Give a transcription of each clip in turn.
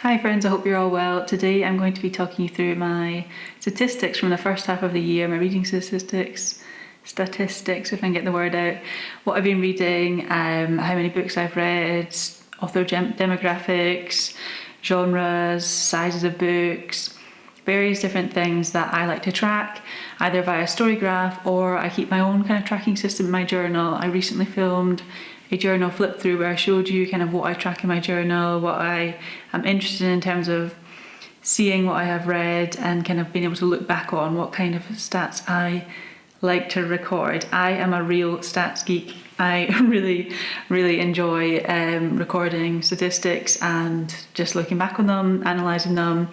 Hi friends, I hope you're all well. Today I'm going to be talking you through my statistics from the first half of the year, my reading statistics, if I can get the word out, what I've been reading, how many books I've read, author demographics, genres, sizes of books, various different things that I like to track, either via Storygraph or I keep my own kind of tracking system in my journal. I recently filmed a journal flip through where I showed you kind of what I track in my journal, what I am interested in terms of seeing what I have read and kind of being able to look back on what kind of stats I like to record. I am a real stats geek. I really enjoy recording statistics and just looking back on them, analysing them,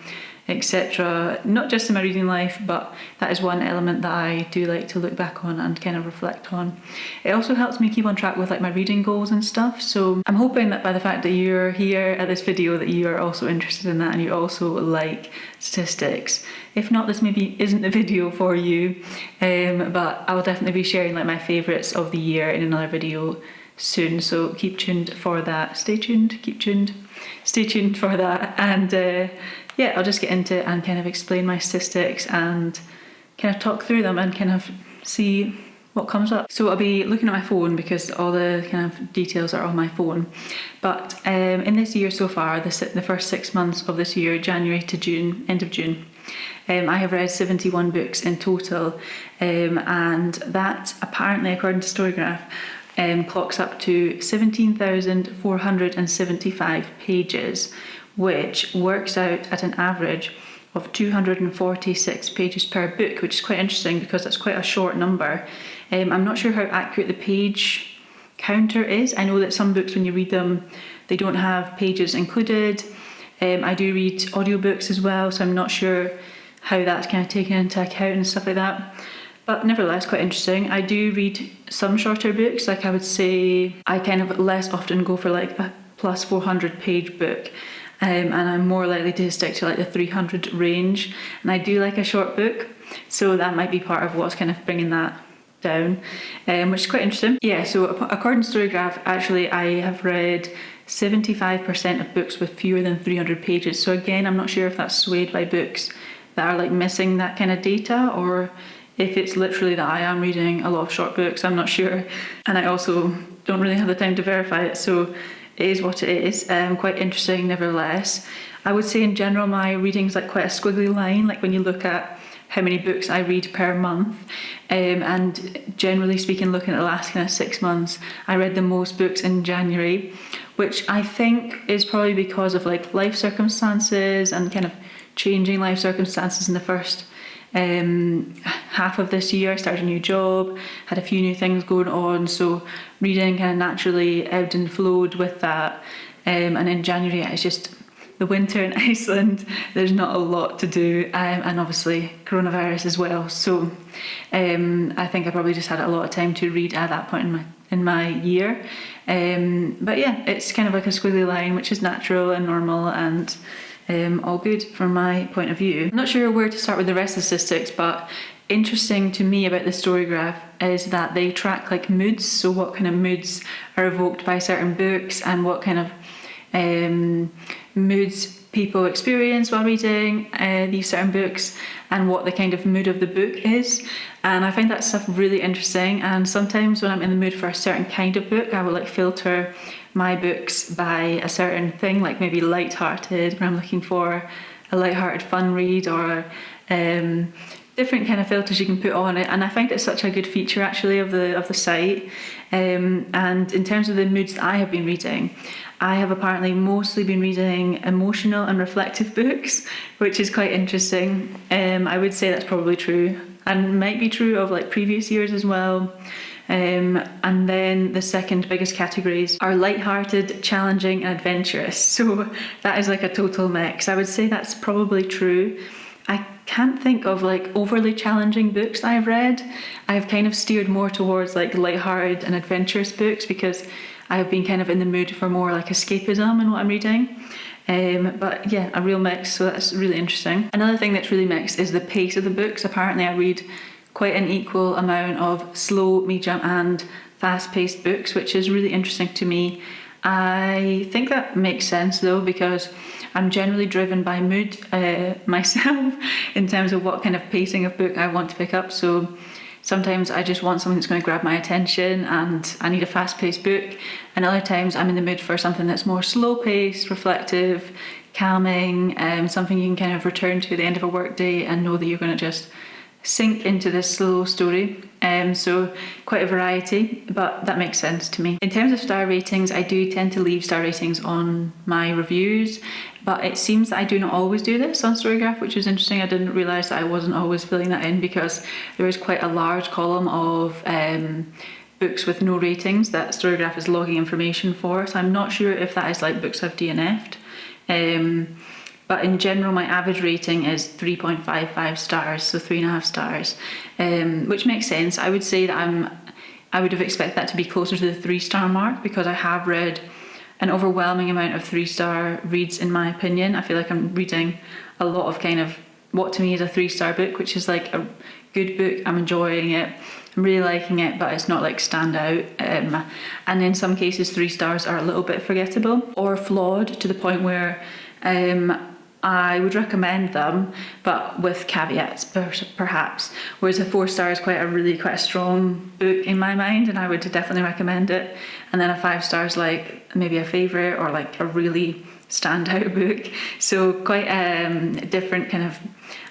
etc. Not just in my reading life, but that is one element that I do like to look back on and kind of reflect on. It also helps me keep on track with like my reading goals and stuff, so I'm hoping that by the fact that you're here at this video that you are also interested in that and you also like statistics. If not, this maybe isn't the video for you, but I will definitely be sharing like my favourites of the year in another video soon, so keep tuned for that. Stay tuned for that, and yeah, I'll just get into it and kind of explain my statistics and kind of talk through them and kind of see what comes up. So I'll be looking at my phone because all the kind of details are on my phone. But in this year so far, the first 6 months of this year, January to June, end of June, I have read 71 books in total, and that apparently, according to Storygraph, clocks up to 17,475 pages, which works out at an average of 246 pages per book, which is quite interesting because that's quite a short number. I'm not sure how accurate the page counter is. I know that some books, when you read them, they don't have pages included. I do read audiobooks as well, so I'm not sure how that's kind of taken into account and stuff like that. But nevertheless, quite interesting. I do read some shorter books. Like I would say I kind of less often go for like a plus 400 page book. And I'm more likely to stick to like the 300 range. And I do like a short book, so that might be part of what's kind of bringing that down, which is quite interesting. Yeah, so according to Storygraph, actually I have read 75% of books with fewer than 300 pages. So again, I'm not sure if that's swayed by books that are like missing that kind of data, or if it's literally that I am reading a lot of short books. I'm not sure. And I also don't really have the time to verify it, so it is what it is. Quite interesting nevertheless. I would say in general my reading's like quite a squiggly line, like when you look at how many books I read per month, and generally speaking, looking at the last kind of 6 months, I read the most books in January, which I think is probably because of like life circumstances and kind of changing life circumstances in the first half of this year. I started a new job, had a few new things going on, so reading kind of naturally ebbed and flowed with that. And in January, it's just the winter in Iceland, there's not a lot to do, and obviously coronavirus as well, so I think I probably just had a lot of time to read at that point in my year. But yeah, it's kind of like a squiggly line, which is natural and normal and all good from my point of view. I'm not sure where to start with the rest of the statistics, but interesting to me about the Storygraph is that they track like moods, so what kind of moods are evoked by certain books and what kind of moods people experience while reading these certain books and what the kind of mood of the book is. And I find that stuff really interesting, and sometimes when I'm in the mood for a certain kind of book, I will like filter my books by a certain thing, like maybe light-hearted, when I'm looking for a light-hearted fun read, or different kind of filters you can put on it. And I find it's such a good feature actually of the site. And in terms of the moods that I have been reading, I have apparently mostly been reading emotional and reflective books, which is quite interesting. I would say that's probably true, and might be true of like previous years as well. And then the second biggest categories are light-hearted, challenging and adventurous. So that is like a total mix. I would say that's probably true. I can't think of like overly challenging books that I've read. I've kind of steered more towards like light-hearted and adventurous books because I have been kind of in the mood for more like escapism in what I'm reading. But yeah, a real mix, so that's really interesting. Another thing that's really mixed is the pace of the books. Apparently I read quite an equal amount of slow, medium and fast-paced books, which is really interesting to me. I think that makes sense though, because I'm generally driven by mood myself in terms of what kind of pacing of book I want to pick up. So sometimes I just want something that's going to grab my attention and I need a fast-paced book, and other times I'm in the mood for something that's more slow-paced, reflective, calming, something you can kind of return to at the end of a work day and know that you're going to just sink into this slow story. So quite a variety, but that makes sense to me. In terms of star ratings, I do tend to leave star ratings on my reviews, but it seems that I do not always do this on Storygraph, which is interesting. I didn't realise that I wasn't always filling that in, because there is quite a large column of books with no ratings that Storygraph is logging information for, so I'm not sure if that is like books I've DNF'd. But in general, my average rating is 3.55 stars, so 3.5 stars, which makes sense. I would say that I would have expected that to be closer to the 3-star mark, because I have read an overwhelming amount of 3-star reads, in my opinion. I feel like I'm reading a lot of kind of what to me is a 3-star book, which is like a good book. I'm enjoying it, I'm really liking it, but it's not like stand out. And in some cases, 3 stars are a little bit forgettable or flawed to the point where I would recommend them, but with caveats perhaps. Whereas a 4-star is quite a strong book in my mind, and I would definitely recommend it. And then a 5-star is like maybe a favourite or like a really standout book. So quite different kind of.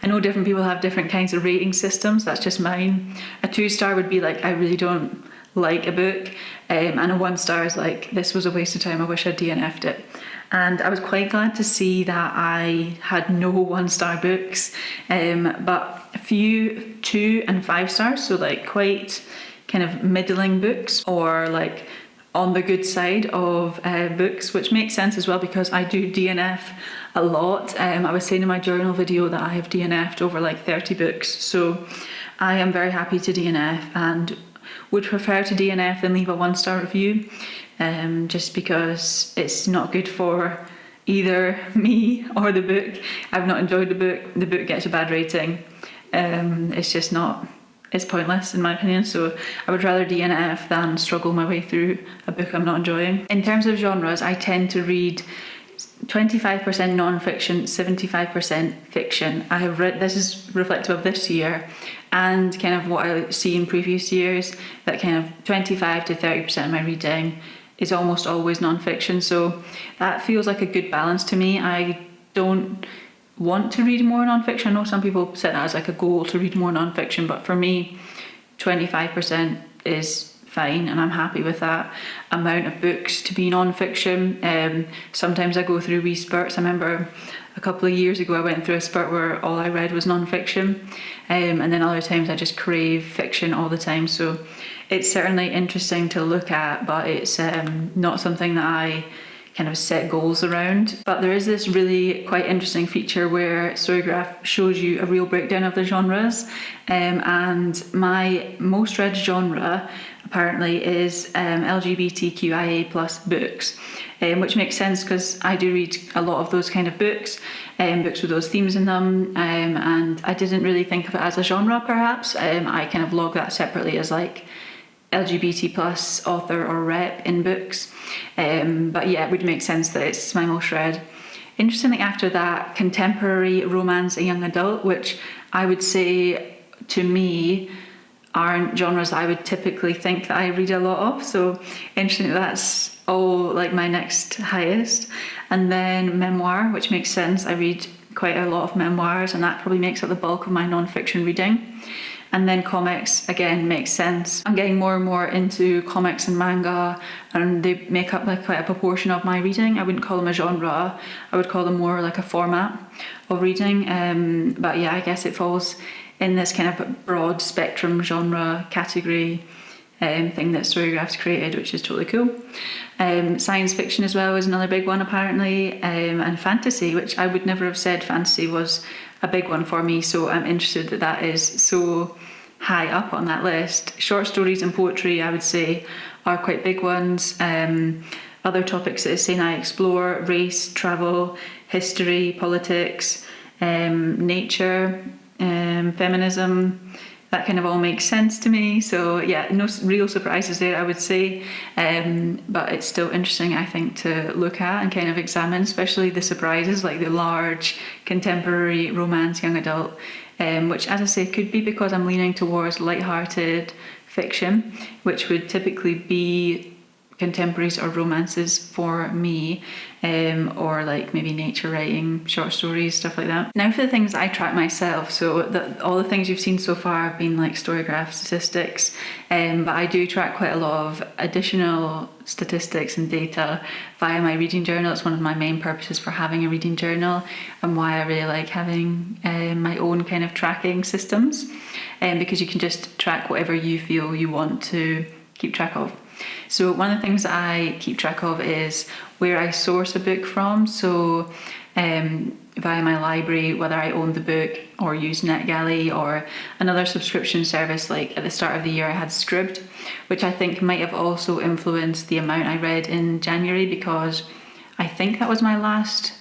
I know different people have different kinds of rating systems. That's just mine. A 2-star would be like, I really don't like a book, and a 1-star is like, this was a waste of time, I wish I'd DNF'd it. And I was quite glad to see that I had no 1-star books, but a few 2 and 5 stars, so like quite kind of middling books, or like on the good side of books, which makes sense as well because I do DNF a lot. I was saying in my journal video that I have DNF'd over like 30 books, so I am very happy to DNF and would prefer to DNF than leave a 1-star review, just because it's not good for either me or the book. I've not enjoyed the book gets a bad rating. It's just not, it's pointless in my opinion, so I would rather DNF than struggle my way through a book I'm not enjoying. In terms of genres, I tend to read 25% non-fiction, 75% fiction. I have read, this is reflective of this year and kind of what I see in previous years, that kind of 25 to 30% of my reading is almost always non-fiction, so that feels like a good balance to me. I don't want to read more non-fiction. I know some people set that as like a goal to read more non-fiction, but for me 25% is fine and I'm happy with that amount of books to be non-fiction. Sometimes I go through wee spurts. I remember a couple of years ago I went through a spurt where all I read was non-fiction, and then other times I just crave fiction all the time, so it's certainly interesting to look at, but it's not something that I kind of set goals around. But there is this really quite interesting feature where Storygraph shows you a real breakdown of the genres, and my most read genre apparently is LGBTQIA plus books, which makes sense because I do read a lot of those kind of books, books with those themes in them, and I didn't really think of it as a genre perhaps. I kind of log that separately as like LGBT plus author or rep in books, but yeah, it would make sense that it's my most read. Interestingly, after that, contemporary romance and young adult, which I would say to me aren't genres I would typically think that I read a lot of, so interesting that's all like my next highest. And then memoir, which makes sense, I read quite a lot of memoirs and that probably makes up the bulk of my non-fiction reading. And then comics, again, makes sense. I'm getting more and more into comics and manga, and they make up like quite a proportion of my reading. I wouldn't call them a genre, I would call them more like a format of reading. But yeah, I guess it falls in this kind of broad spectrum genre category thing that Storygraph's created, which is totally cool. Science fiction as well is another big one apparently, and fantasy, which I would never have said fantasy was a big one for me, so I'm interested that that is so high up on that list. Short stories and poetry, I would say, are quite big ones. Other topics that it's saying I explore: race, travel, history, politics, nature, feminism, that kind of all makes sense to me. So yeah, no real surprises there, I would say, but it's still interesting, I think, to look at and kind of examine, especially the surprises, like the large contemporary romance young adult, which, as I say, could be because I'm leaning towards light-hearted fiction, which would typically be contemporaries or romances for me, or like maybe nature writing, short stories, stuff like that. Now for the things I track myself. So all the things you've seen so far have been like Storygraph statistics, but I do track quite a lot of additional statistics and data via my reading journal. It's one of my main purposes for having a reading journal, and why I really like having my own kind of tracking systems, because you can just track whatever you feel you want to keep track of. So one of the things that I keep track of is where I source a book from. So via my library, whether I own the book or use NetGalley or another subscription service. Like at the start of the year I had Scribd, which I think might have also influenced the amount I read in January, because I think that was my last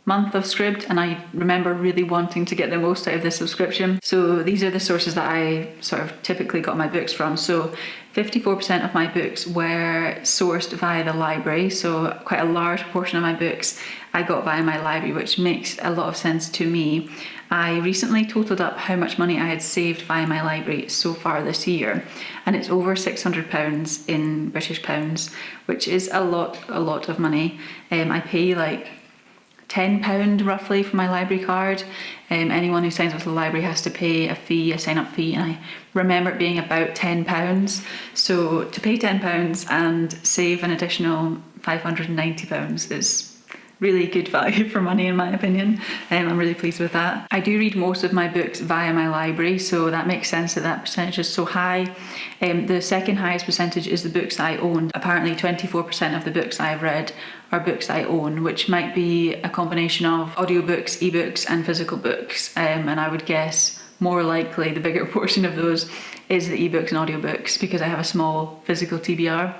month of Scribd, and I remember really wanting to get the most out of the subscription. So these are the sources that I sort of typically got my books from. So 54% of my books were sourced via the library, so quite a large portion of my books I got via my library, which makes a lot of sense to me. I recently totaled up how much money I had saved via my library so far this year, and it's over £600 in British pounds, which is a lot of money. I pay like £10 roughly for my library card. Anyone who signs up to the library has to pay a sign-up fee, and I remember it being about £10. So to pay £10 and save an additional £590 is really good value for money, in my opinion. I'm really pleased with that. I do read most of my books via my library, so that makes sense that percentage is so high. The second highest percentage is the books I own. Apparently 24% of the books I've read are books I own, which might be a combination of audiobooks, ebooks and physical books, and I would guess more likely the bigger portion of those is the ebooks and audiobooks, because I have a small physical TBR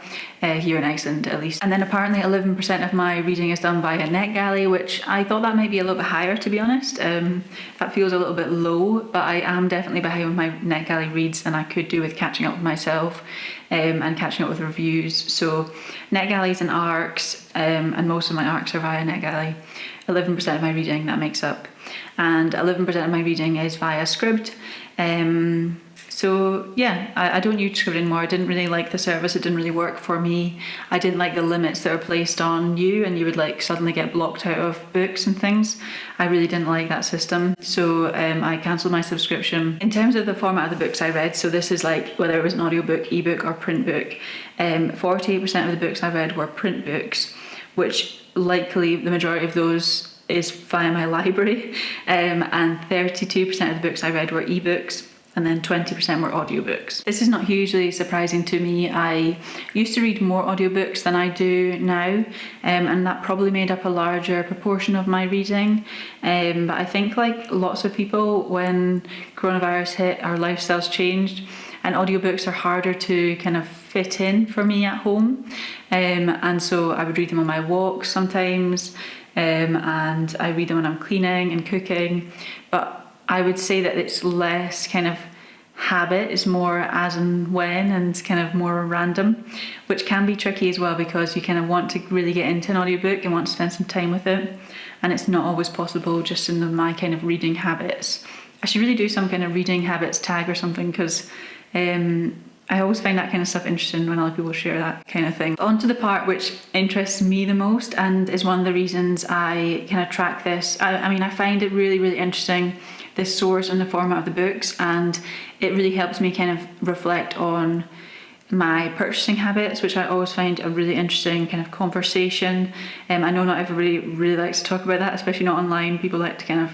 here in Iceland at least. And then apparently 11% of my reading is done via NetGalley, which I thought that might be a little bit higher, to be honest. That feels a little bit low, but I am definitely behind with my NetGalley reads, and I could do with catching up with myself and catching up with reviews. So NetGalley's and ARCs, and most of my ARCs are via NetGalley. 11% of my reading that makes up, and 11% of my reading is via Scribd. So yeah, I don't use Scribd anymore. I didn't really like the service. It didn't really work for me. I didn't like the limits that are placed on you, and you would like suddenly get blocked out of books and things. I really didn't like that system. So I cancelled my subscription. In terms of the format of the books I read, so this is like whether it was an audiobook, ebook or print book, 48% of the books I read were print books, which likely the majority of those is via my library, and 32% of the books I read were ebooks, and then 20% were audiobooks. This is not hugely surprising to me. I used to read more audiobooks than I do now, and that probably made up a larger proportion of my reading. But I think like lots of people, when coronavirus hit, our lifestyles changed, and audiobooks are harder to kind of fit in for me at home. And so I would read them on my walks sometimes, and I read them when I'm cleaning and cooking. But I would say that it's less kind of habit, it's more as and when, and kind of more random, which can be tricky as well, because you kind of want to really get into an audiobook and want to spend some time with it, and it's not always possible just in my kind of reading habits. I should really do some kind of reading habits tag or something, because I always find that kind of stuff interesting when other people share that kind of thing. On to the part which interests me the most, and is one of the reasons I kind of track this. I mean, I find it really, really interesting, this source and the format of the books, and it really helps me kind of reflect on my purchasing habits, which I always find a really interesting kind of conversation. I know not everybody really likes to talk about that, especially not online. People like to kind of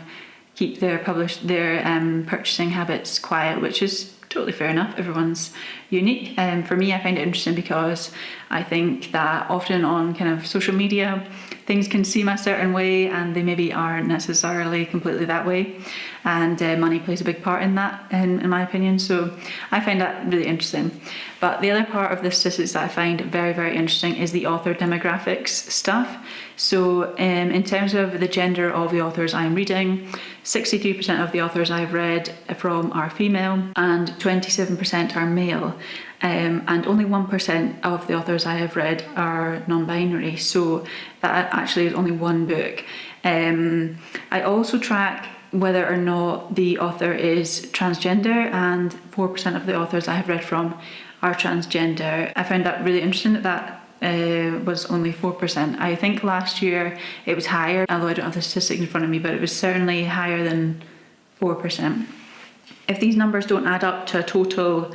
keep their purchasing habits quiet, which is totally fair enough. Everyone's unique. For me, I find it interesting because I think that often on kind of social media, things can seem a certain way and they maybe aren't necessarily completely that way, and money plays a big part in that, in my opinion. So I find that really interesting. But the other part of the statistics that I find very, very interesting is the author demographics stuff. So in terms of the gender of the authors I'm reading, 63% of the authors I've read from are female and 27% are male. And only 1% of the authors I have read are non-binary. So that actually is only one book. I also track whether or not the author is transgender, and 4% of the authors I have read from are transgender. I found that really interesting that was only 4%. I think last year it was higher, although I don't have the statistics in front of me, but it was certainly higher than 4%. If these numbers don't add up to a total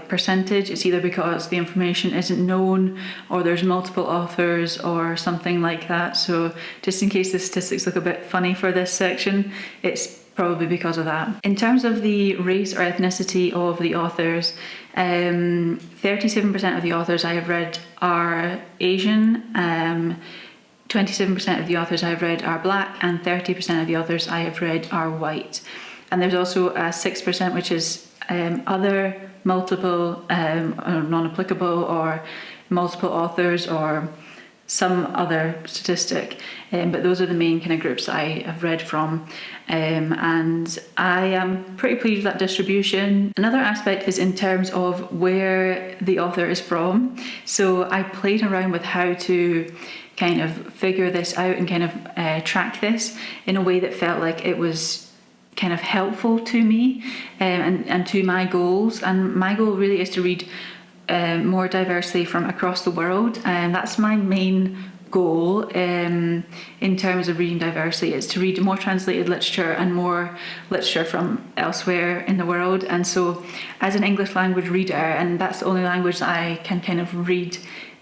percentage, it's either because the information isn't known or there's multiple authors or something like that. So just in case the statistics look a bit funny for this section, it's probably because of that. In terms of the race or ethnicity of the authors, 37% of the authors I have read are Asian, 27% of the authors I have read are black, and 30% of the authors I have read are white. And there's also a 6% which is other, multiple, or non-applicable, or multiple authors, or some other statistic, but those are the main kind of groups that I have read from, and I am pretty pleased with that distribution. Another aspect is in terms of where the author is from. So I played around with how to kind of figure this out and kind of track this in a way that felt like it was kind of helpful to me and to my goals. And my goal really is to read more diversely from across the world, and that's my main goal in terms of reading diversity, is to read more translated literature and more literature from elsewhere in the world. And so as an English language reader, and that's the only language that I can kind of read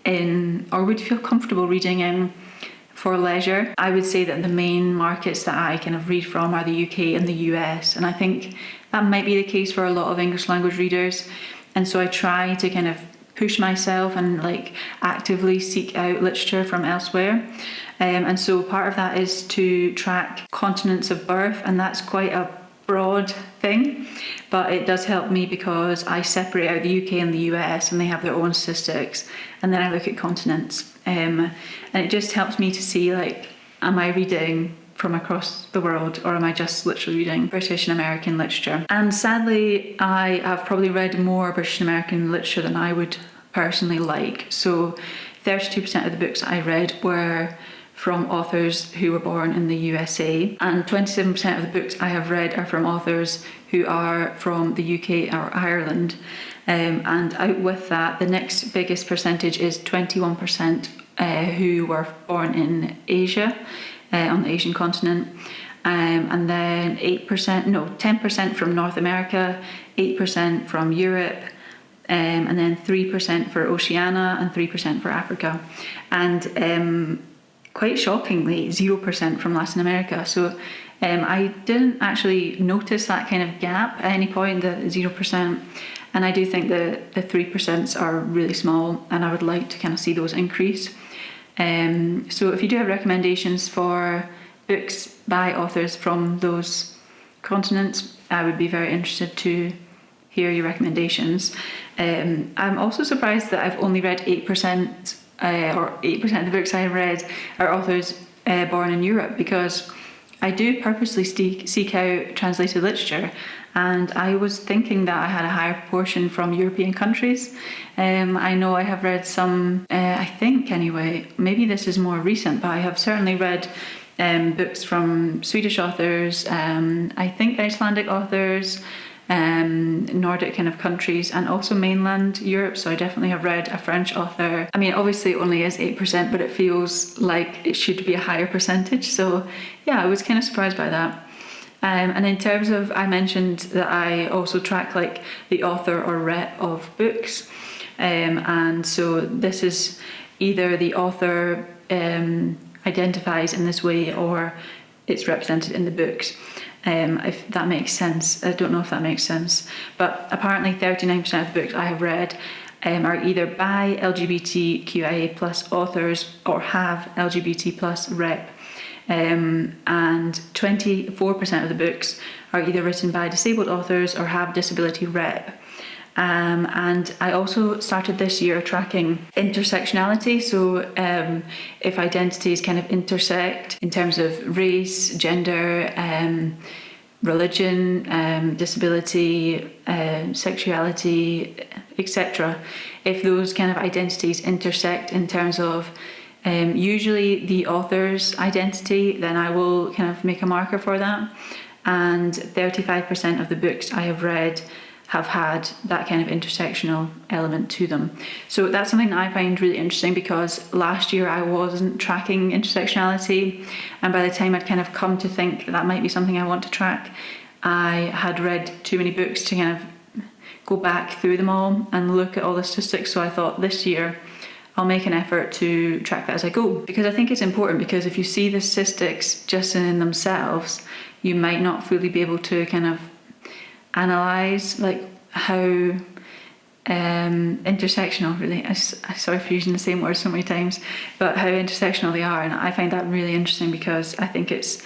in or would feel comfortable reading in for leisure, I would say that the main markets that I kind of read from are the UK and the US, and I think that might be the case for a lot of English language readers. And so I try to kind of push myself and actively seek out literature from elsewhere. And so part of that is to track continents of birth, and that's quite a broad thing, but it does help me because I separate out the UK and the US, and they have their own statistics, and then I look at continents. And it just helps me to see, am I reading from across the world, or am I just literally reading British and American literature? And sadly, I have probably read more British and American literature than I would personally like. So 32% of the books I read were from authors who were born in the USA, and 27% of the books I have read are from authors who are from the UK or Ireland. And out with that, the next biggest percentage is 21% who were born in Asia, on the Asian continent, and then 10% from North America, 8% from Europe, and then 3% for Oceania and 3% for Africa, and quite shockingly 0% from Latin America. So I didn't actually notice that kind of gap at any point, the 0%, and I do think that the 3% are really small, and I would like to kind of see those increase. So if you do have recommendations for books by authors from those continents, I would be very interested to hear your recommendations. I'm also surprised that I've only read 8%, or 8% of the books I've read are authors born in Europe, because I do purposely seek out translated literature, and I was thinking that I had a higher proportion from European countries. I know I have read some, I think anyway, maybe this is more recent, but I have certainly read books from Swedish authors, I think Icelandic authors, Nordic kind of countries, and also mainland Europe. So I definitely have read a French author. I mean, obviously it only is 8%, but it feels like it should be a higher percentage. So yeah, I was kind of surprised by that. And in terms of, I mentioned that I also track the author or rep of books. And so this is either the author identifies in this way, or it's represented in the books. If that makes sense. I don't know if that makes sense, but apparently 39% of the books I have read are either by LGBTQIA plus authors or have LGBT plus rep. And 24% of the books are either written by disabled authors or have disability rep. And I also started this year tracking intersectionality. So if identities kind of intersect in terms of race, gender, religion, disability, sexuality, etc. If those kind of identities intersect in terms of usually the author's identity, then I will kind of make a marker for that. And 35% of the books I have read have had that kind of intersectional element to them. So that's something that I find really interesting, because last year I wasn't tracking intersectionality, and by the time I'd kind of come to think that might be something I want to track, I had read too many books to kind of go back through them all and look at all the statistics. So I thought this year I'll make an effort to track that as I go, because I think it's important, because if you see the statistics just in themselves, you might not fully be able to kind of analyse like how intersectional, really, sorry for using the same word so many times, but how intersectional they are. And I find that really interesting, because I think it's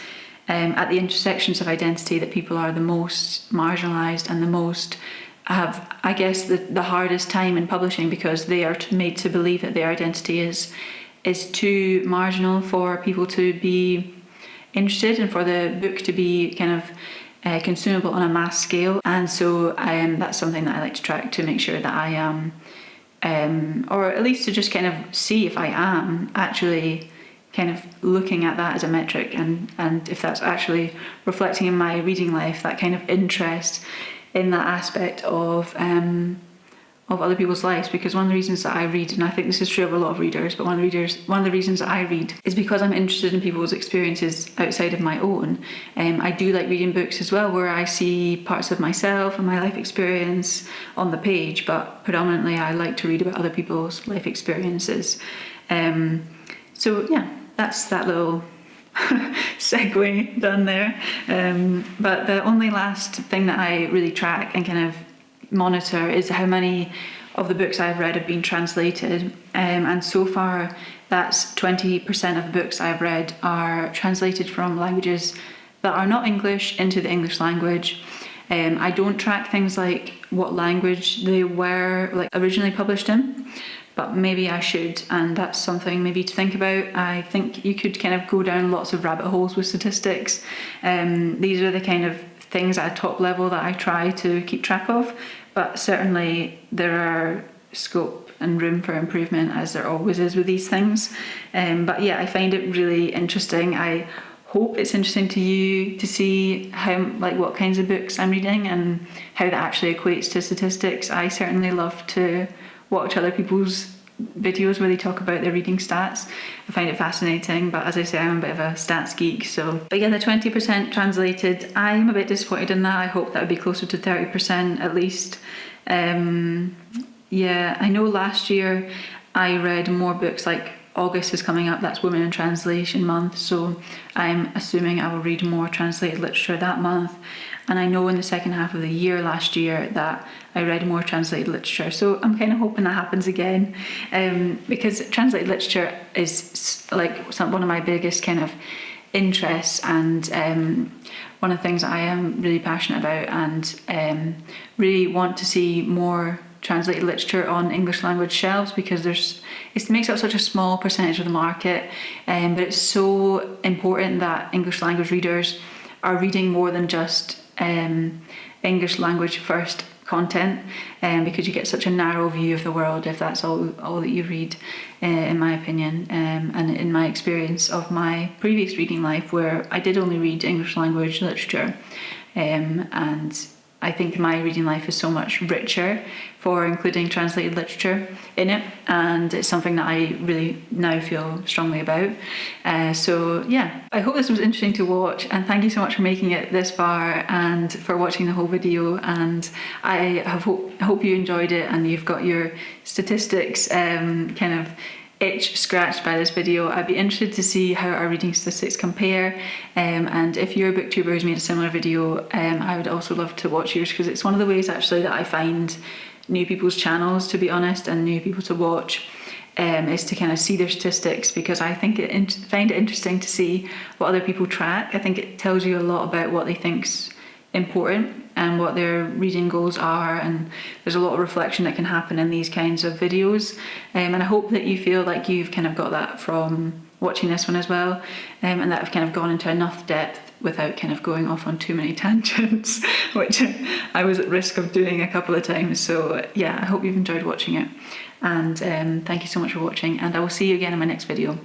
at the intersections of identity that people are the most marginalised and the most have, I guess, the hardest time in publishing, because they are made to believe that their identity is too marginal for people to be interested and for the book to be kind of consumable on a mass scale. And so that's something that I like to track, to make sure that I am, or at least to just kind of see if I am actually kind of looking at that as a metric, and if that's actually reflecting in my reading life, that kind of interest in that aspect of other people's lives. Because one of the reasons that I read, and I think this is true of a lot of readers, but one of the reasons that I read is because I'm interested in people's experiences outside of my own. I do like reading books as well, where I see parts of myself and my life experience on the page, but predominantly I like to read about other people's life experiences. So yeah, that's that little segue done there. But the only last thing that I really track and kind of monitor is how many of the books I've read have been translated. And so far, that's 20% of the books I've read are translated from languages that are not English into the English language. I don't track things like what language they were like originally published in, but maybe I should, and that's something maybe to think about. I think you could kind of go down lots of rabbit holes with statistics. These are the kind of things at a top level that I try to keep track of, but certainly there are scope and room for improvement, as there always is with these things. But yeah, I find it really interesting. I hope it's interesting to you to see how, like, what kinds of books I'm reading and how that actually equates to statistics. I certainly love to watch other people's videos where they talk about their reading stats. I find it fascinating, but as I say, I'm a bit of a stats geek. But yeah, the 20% translated, I'm a bit disappointed in that. I hope that would be closer to 30% at least. Yeah, I know last year I read more books. Like August is coming up, that's Women in Translation month, so I'm assuming I will read more translated literature that month. And I know in the second half of the year last year that I read more translated literature. So I'm kind of hoping that happens again, because translated literature is like one of my biggest kind of interests, and one of the things that I am really passionate about, and really want to see more translated literature on English language shelves, because it makes up such a small percentage of the market, but it's so important that English language readers are reading more than just English language first content, because you get such a narrow view of the world if that's all that you read, in my opinion, and in my experience of my previous reading life, where I did only read English language literature, and I think my reading life is so much richer for including translated literature in it, and it's something that I really now feel strongly about. So yeah, I hope this was interesting to watch, and thank you so much for making it this far and for watching the whole video. And I hope you enjoyed it, and you've got your statistics kind of itch scratched by this video. I'd be interested to see how our reading statistics compare, and if you're a booktuber who's made a similar video, I would also love to watch yours, because it's one of the ways actually that I find new people's channels, to be honest, and new people to watch. Is to kind of see their statistics, because I think find it interesting to see what other people track. I think it tells you a lot about what they think's important and what their reading goals are, and there's a lot of reflection that can happen in these kinds of videos, and I hope that you feel like you've kind of got that from watching this one as well, and that I've kind of gone into enough depth without kind of going off on too many tangents, which I was at risk of doing a couple of times. So yeah, I hope you've enjoyed watching it, and thank you so much for watching, and I will see you again in my next video.